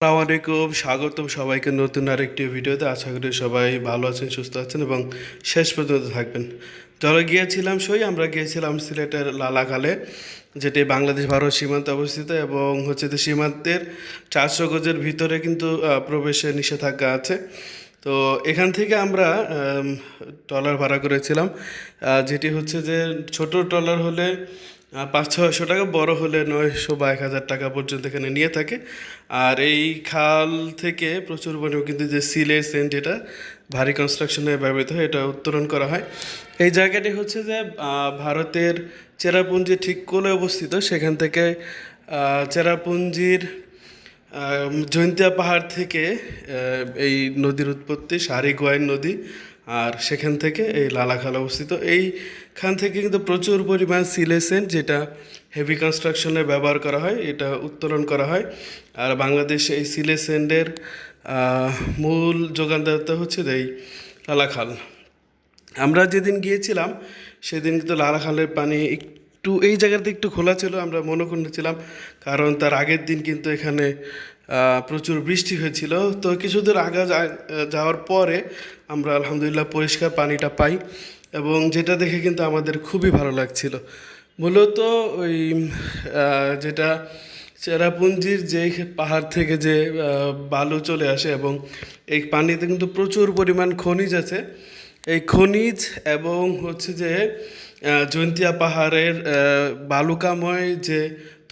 আসসালামু আলাইকুম, স্বাগতম সবাইকে নতুন আরেকটি ভিডিওতে। আশা করি সবাই ভালো আছেন, সুস্থ আছেন এবং শেষ পর্যন্ত থাকবেন। চলো গিয়েছিলাম আমরা গিয়েছিলাম সিলেটের লালাখালে, যেটি বাংলাদেশ ভারত সীমান্তে অবস্থিত এবং যে সীমান্তের 400 গজের ভিতরে কিন্তু প্রবেশের নিষেধাজ্ঞা আছে। তো এখান থেকে আমরা ট্রলার ভাড়া করেছিলাম, যেটি যে ছোট ট্রলার হলে 500-600 টাকা, বড় হলে 900 বা 1000 টাকা পর্যন্ত এখানে নিয়ে থাকে। আর এই খাল থেকে প্রচুর পরিমাণে কিন্তু যে সিলেট সেন্ট, যেটা ভারী কনস্ট্রাকশনে ব্যবহৃত হয়, এটা উত্তোলন করা হয়। এই জায়গাটি যে ভারতের চেরাপুঞ্জি ঠিক কোলে অবস্থিত। সেখান থেকে চেরাপুঞ্জির জৈন্তিয়া পাহাড় থেকে এই নদীর উৎপত্তি, সারিগোয়াইন নদী। আর সেখান থেকে এই লালাখাল অবস্থিত। এইখান থেকে কিন্তু প্রচুর পরিমাণ সিলেসেন্ট, যেটা হেভি কনস্ট্রাকশনে ব্যবহার করা হয়, এটা উত্তোলন করা হয়। আর বাংলাদেশে এই সিলেসেন্টের মূল যোগানদাতা এই লালাখাল। আমরা যেদিন গিয়েছিলাম সেদিন কিন্তু লালাখালের পানি একটু এই জায়গাতে একটু খোলা ছিল, আমরা মনে করেছিলাম, কারণ তার আগের দিন কিন্তু এখানে প্রচুর বৃষ্টি হয়েছিল। তো কিছু দূর আগে যাওয়ার পরে আমরা আলহামদুলিল্লাহ পরিষ্কার পানিটা পাই এবং যেটা দেখে কিন্তু আমাদের খুবই ভালো লাগছিল। মূলত ওই যেটা চেরাপুঞ্জির যে পাহাড় থেকে যে বালু চলে আসে এবং এই পানিতে কিন্তু প্রচুর পরিমাণ খনিজ আছে। এই খনিজ এবং যে জৈন্তিয়া পাহাড়ের বালুকাময় যে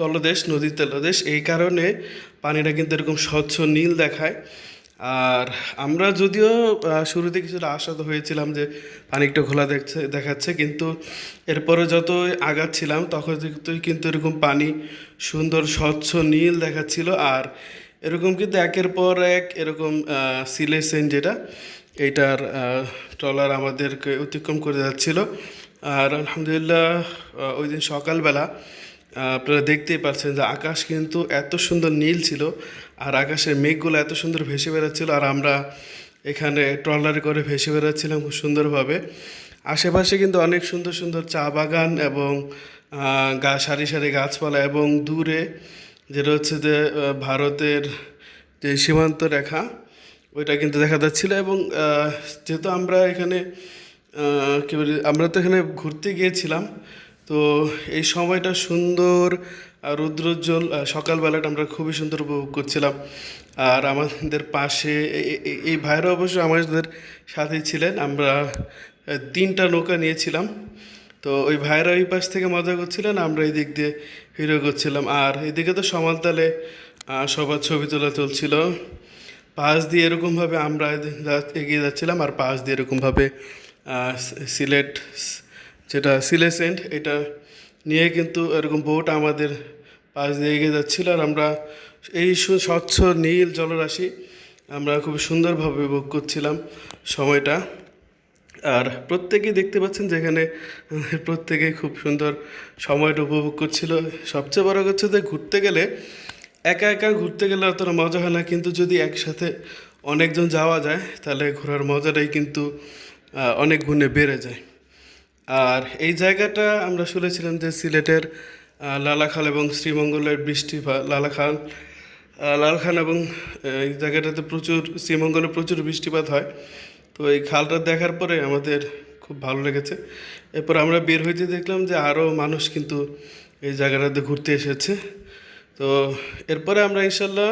তলদেশ, নদীর তলদেশ, এই কারণে পানিটা কিন্তু এরকম স্বচ্ছ নীল দেখায়। আর আমরা যদিও শুরুতে কিছুটা আশাহত হয়েছিলাম যে পানি একটু ঘোলা দেখাচ্ছে, কিন্তু এরপরে যত আগাচ্ছিলাম তখন কিন্তু এরকম পানি সুন্দর স্বচ্ছ নীল দেখাচ্ছিল। আর এরকম কিন্তু একের পর এক এরকম সিলেসেন, যেটা এইটার ট্রলার আমাদেরকে অতিক্রম করে যাচ্ছিল। আর আলহামদুলিল্লাহ ওই দিন সকালবেলা আপনারা দেখতেই পাচ্ছেন যে আকাশ কিন্তু এত সুন্দর নীল ছিল, আর আকাশের মেঘগুলো এত সুন্দর ভেসে বেড়াচ্ছিল। আর আমরা এখানে ট্রলারে করে ভেসে বেড়াচ্ছিলাম খুব সুন্দরভাবে। আশেপাশে কিন্তু অনেক সুন্দর সুন্দর চা বাগান এবং সারি সারি গাছপালা, এবং দূরে যেটা যে ভারতের যে সীমান্ত রেখা, ওইটা কিন্তু দেখা যাচ্ছিল। এবং যেহেতু আমরা এখানে কী বলি, আমরা তো এখানে ঘুরতে গিয়েছিলাম, তো এই সময়টা সুন্দর আর রৌদ্রোজ্জ্বল সকালবেলাটা আমরা খুবই সুন্দর উপভোগ করছিলাম। আর আমাদের পাশে এই ভাইরা অবশ্য আমাদের সাথেই ছিলেন। আমরা 3টা নৌকা নিয়েছিলাম, তো ওই ভাইরা ওই পাশ থেকে মজা করছিলেন, আমরা এই দিক দিয়ে হিরো করছিলাম। আর এদিকে তো সমানতালে সবার ছবি তোলা চলছিল। পাশ দিয়ে এরকমভাবে আমরা এগিয়ে যাচ্ছিলাম, আর পাশ দিয়ে এরকমভাবে সিলেট, যেটা সিলেসেন্ট, এটা নিয়ে কিন্তু এরকম বোট আমাদের পাশ দিয়ে এগিয়ে যাচ্ছিল। আর আমরা এই স্বচ্ছ নীল জলরাশি আমরা খুব সুন্দরভাবে উপভোগ করছিলাম সময়টা। আর প্রত্যেকেই দেখতে পাচ্ছেন যেখানে প্রত্যেকেই খুব সুন্দর সময়টা উপভোগ করছিল। সবচেয়ে বড় যে ঘুরতে গেলে একা একা ঘুরতে গেলে অতটা মজা হয় না, কিন্তু যদি একসাথে অনেকজন যাওয়া যায় তাহলে ঘোরার মজাটাই কিন্তু অনেক গুণে বেড়ে যায়। আর এই জায়গাটা আমরা শুনেছিলাম যে সিলেটের লালাখাল এবং শ্রীমঙ্গলের লালখান এবং এই জায়গাটাতে শ্রীমঙ্গলে প্রচুর বৃষ্টিপাত হয়। তো এই খালটা দেখার পরে আমাদের খুব ভালো লেগেছে। এরপর আমরা বের হইতে দেখলাম যে আরও মানুষ কিন্তু এই জায়গাটাতে ঘুরতে এসেছে। তো এরপরে আমরা ইনশাল্লাহ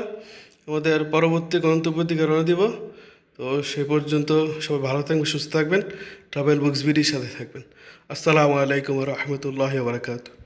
আমাদের পরবর্তী গন্তব্যের দিকে রওনা দিব। তো সে পর্যন্ত সবাই ভালো থাকবেন, সুস্থ থাকবেন, ট্রাভেল বুকস বিডির সাথে থাকবেন। আসসালামু আলাইকুম ওয়া রাহমাতুল্লাহি ওয়া বারাকাতুহু।